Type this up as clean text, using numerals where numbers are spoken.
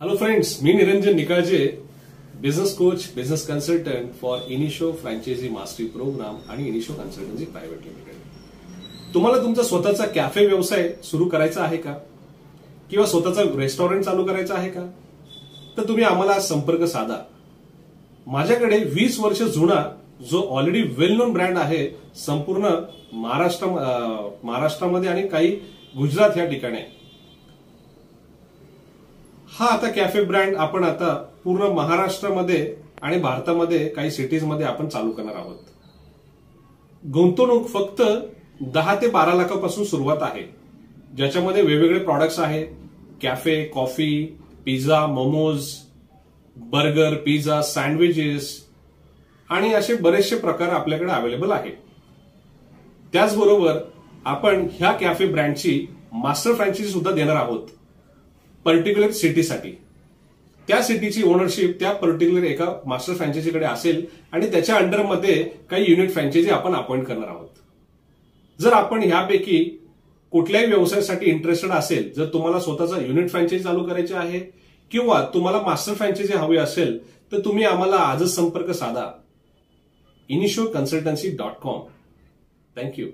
Hello friends, मी Niranjan Nikalje, business coach, business consultant for Inisho franchise mastery programme आणि Inisho consultancy private limited. तुम्हाला तुमचा स्वतःचा कॅफे व्यवसाय सुरू करायचा आहे का, किंवा स्वतःचा रेस्टॉरंट चालू करायचा आहे का, तर तुम्ही आम्हाला संपर्क साधा. माझ्याकडे 20 वर्ष जुना जो ऑलरेडी वेल नोन ब्रँड आहे संपूर्ण महाराष्ट्रामध्ये आणि काही गुजरात या ठिकाणी. हा आता कॅफे ब्रँड आपण आता पूर्ण महाराष्ट्रामध्ये आणि भारतामध्ये काही सिटीजमध्ये आपण चालू करणार आहोत. गुंतवणूक फक्त 10 ते 12 लाखापासून सुरुवात आहे, ज्याच्यामध्ये वेगवेगळे प्रॉडक्ट्स आहेत. Cafe, coffee, pizza, momos, burger, pizza, sandwiches आणि असे बरेचसे प्रकार आपल्याकडे अवेलेबल आहेत. त्याचबरोबर आपण ह्या कॅफे ब्रँडची मास्टर फ्रँचायझी सुद्धा देणार आहोत पर्टिक्युलर सिटीसाठी. त्या सिटीची ओनरशिप त्या पर्टिक्युलर एका मास्टर फ्रँचायझीकडे असेल आणि त्याच्या अंडरमध्ये काही युनिट फ्रँचायझी आपण अपॉइंट करणार आहोत. जर आपण ह्यापैकी कुठल्याही व्यवसायासाठी इंटरेस्टेड असेल, जर तुम्हाला स्वतःचा युनिट फ्रँचायझी चालू करायची आहे किंवा तुम्हाला मास्टर फ्रँचायझी हवी असेल, तर तुम्ही आम्हाला आजच संपर्क साधा. inishocconsultancy.com. थँक्यू.